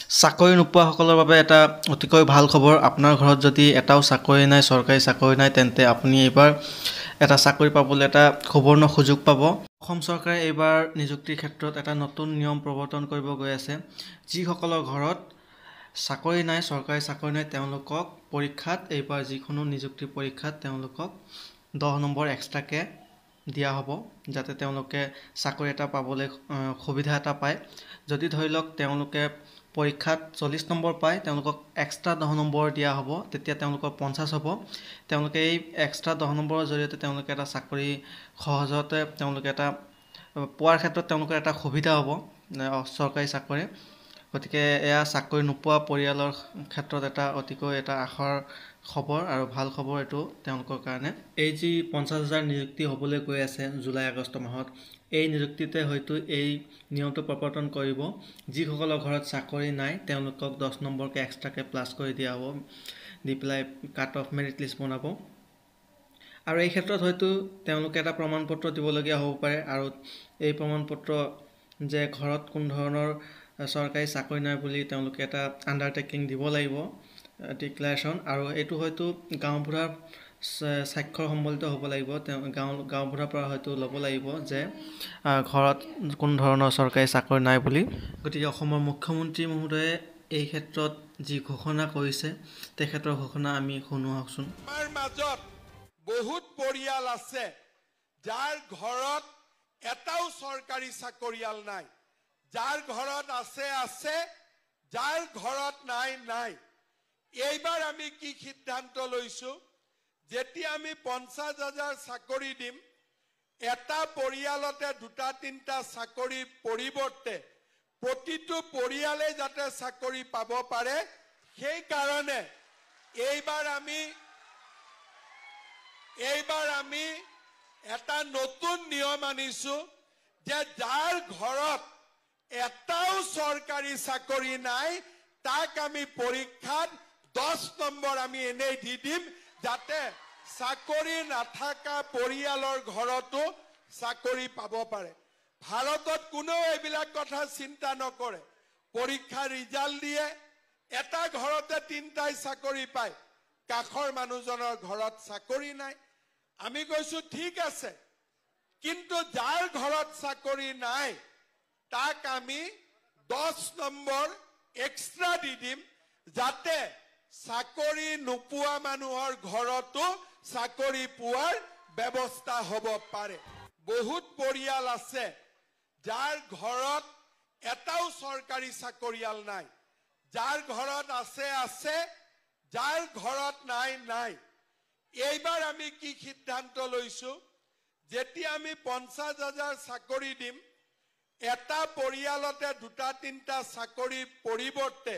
চাকৰি নোপোৱাসকলৰ বাবে এটা অতিকৈ ভাল খবৰ। আপোনাৰ ঘৰত যদি এটাও চাকৰি নাই, চৰকাৰী চাকৰি নাই, তেন্তে আপুনি এইবাৰ এটা চাকৰি পাবলৈ এটা সুবৰ্ণ সুযোগ পাব। অসম চৰকাৰে এইবাৰ নিযুক্তিৰ ক্ষেত্ৰত এটা নতুন নিয়ম প্ৰৱৰ্তন কৰিব গৈ আছে। যিসকলৰ ঘৰত চাকৰি নাই, চৰকাৰী চাকৰি নাই, তেওঁলোকক পৰীক্ষাত এইবাৰ যিকোনো নিযুক্তিৰ পৰীক্ষাত তেওঁলোকক 10 নম্বৰ এক্সট্ৰাকৈ দিয়া হ'ব, যাতে তেওঁলোকে চাকৰি এটা পাবলৈ সুবিধা এটা পায়। যদি ধৰি লওক তেওঁলোকে পৰীক্ষাত 40 নম্বৰ পায়, তেওঁলোকক এক্সট্ৰা 10 নম্বৰ দিয়া হ'ব, তেতিয়া তেওঁলোকৰ 50 হ'ব। তেওঁলোকে এই এক্সট্ৰা 10 নম্বৰৰ জৰিয়তে তেওঁলোকে এটা চাকৰি সহজতে তেওঁলোকে এটা পোৱাৰ ক্ষেত্ৰত তেওঁলোকৰ এটা সুবিধা হ'ব, চৰকাৰী চাকৰি। গতিকে এয়া চাকৰি নোপোৱা পৰিয়ালৰ ক্ষেত্ৰত এটা অতিকৈ এটা আশাৰ খবৰ আৰু ভাল খবৰ এইটো তেওঁলোকৰ কাৰণে। এই যি 50,000 নিযুক্তি হ'বলৈ গৈ আছে জুলাই আগষ্ট মাহত, এই নিযুক্তিতে হয়তো এই নিয়মটো প্ৰৱৰ্তন কৰিব। যিসকলৰ ঘৰত চাকৰি নাই তেওঁলোকক 10 নম্বৰকৈ এক্সট্ৰাকৈ প্লাছ কৰি দিয়া হ'ব, দি পেলাই কাট অফ মেৰিট লিষ্ট বনাব। আৰু এই ক্ষেত্ৰত হয়তো তেওঁলোকে এটা প্ৰমাণ পত্ৰ দিবলগীয়া হ'ব পাৰে, আৰু এই প্ৰমাণ পত্ৰ যে ঘৰত কোনো ধৰণৰ চৰকাৰী চাকৰি নাই বুলি তেওঁলোকে এটা আণ্ডাৰটেকিং দিব লাগিব, ডিক্লেৰেশ্যন। আৰু এইটো হয়তো গাঁওবুঢ়াৰ স্বাক্ষৰ সম্বলিত হ'ব লাগিব। তেওঁ গাঁওবুঢ়াৰ পৰা হয়তো ল'ব লাগিব যে ঘৰত কোনো ধৰণৰ চৰকাৰী চাকৰি নাই বুলি। গতিকে অসমৰ মুখ্যমন্ত্ৰী মহোদয়ে এই ক্ষেত্ৰত যি ঘোষণা কৰিছে, তেখেতৰ ঘোষণা আমি শুনো আহকচোন। আমাৰ মাজত বহুত পৰিয়াল আছে যাৰ ঘৰত এটাও চৰকাৰী চাকৰিয়াল নাই, যাৰ ঘৰত আছে, যাৰ ঘৰত নাই। এইবাৰ আমি কি সিদ্ধান্ত লৈছো, যেতিয়া আমি 50,000 চাকৰি দিম, এটা পৰিয়ালতে 2-3টা চাকৰি পৰিৱৰ্তে প্ৰতিটো পৰিয়ালে যাতে চাকৰি পাব পাৰে, সেই কাৰণে এইবাৰ আমি এটা নতুন নিয়ম আনিছো যে যাৰ ঘৰত এটাও চৰকাৰী চাকৰি নাই, তাক আমি পৰীক্ষাত 10 নম্বৰ আমি এনেই দি দিম, যাতে চাকৰি নাথাকা পৰিয়ালৰ ঘৰতো চাকৰি পাব পাৰে। ভাৰতত কোনেও এইবিলাক কথা চিন্তা নকৰে। পৰীক্ষাৰ ৰিজাল্ট দিয়ে, এটা ঘৰতে 3টাই চাকৰি পায়, কাষৰ মানুহজনৰ ঘৰত চাকৰি নাই। আমি কৈছো ঠিক আছে, কিন্তু যাৰ ঘৰত চাকৰি নাই তাক আমি 10 নম্বৰ এক্সট্ৰা দি দিম, যাতে চাকৰি নোপোৱা মানুহৰ ঘৰতো চাকৰি পোৱাৰ ব্যৱস্থা হ'ব পাৰে। বহুত পৰিয়াল আছে যাৰ ঘৰত এটাও চৰকাৰী চাকৰিয়াল নাই, যাৰ ঘৰত আছে, যাৰ ঘৰত নাই। এইবাৰ আমি কি সিদ্ধান্ত লৈছো, যেতিয়া আমি 50,000 চাকৰি দিম, এটা পৰিয়ালতে 2-3টা চাকৰি পৰিৱৰ্তে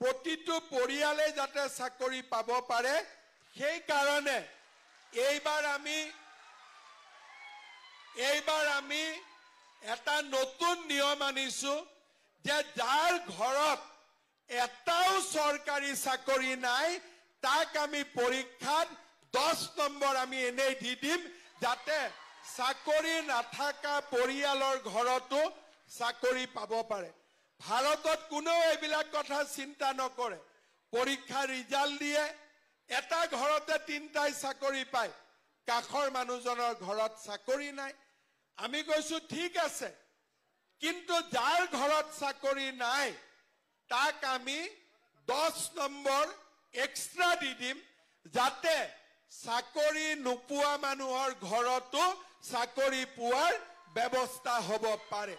প্ৰতিটো পৰিয়ালে যাতে চাকৰি পাব পাৰে, সেই কাৰণে এইবাৰ আমি এটা নতুন নিয়ম আনিছো যে যাৰ ঘৰত এটাও চৰকাৰী চাকৰি নাই, তাক আমি পৰীক্ষাত 10 নম্বৰ আমি এনেই দি দিম, যাতে চাকৰি নাথাকা পৰিয়ালৰ ঘৰতো চাকৰি পাব পাৰে। ভাৰতত কোনেও এইবিলাক কথা চিন্তা নকৰে। পৰীক্ষাৰ ৰিজাল্ট দিয়ে, এটা ঘৰতে 3টাই চাকৰি পায়, কাষৰ মানুহজনৰ ঘৰত চাকৰি নাই। আমি কৈছো ঠিক আছে, কিন্তু যাৰ ঘৰত চাকৰি নাই তাক আমি 10 নম্বৰ এক্সট্ৰা দি দিম, যাতে চাকৰি নোপোৱা মানুহৰ ঘৰতো চাকৰি পোৱাৰ ব্যৱস্থা হ'ব পাৰে।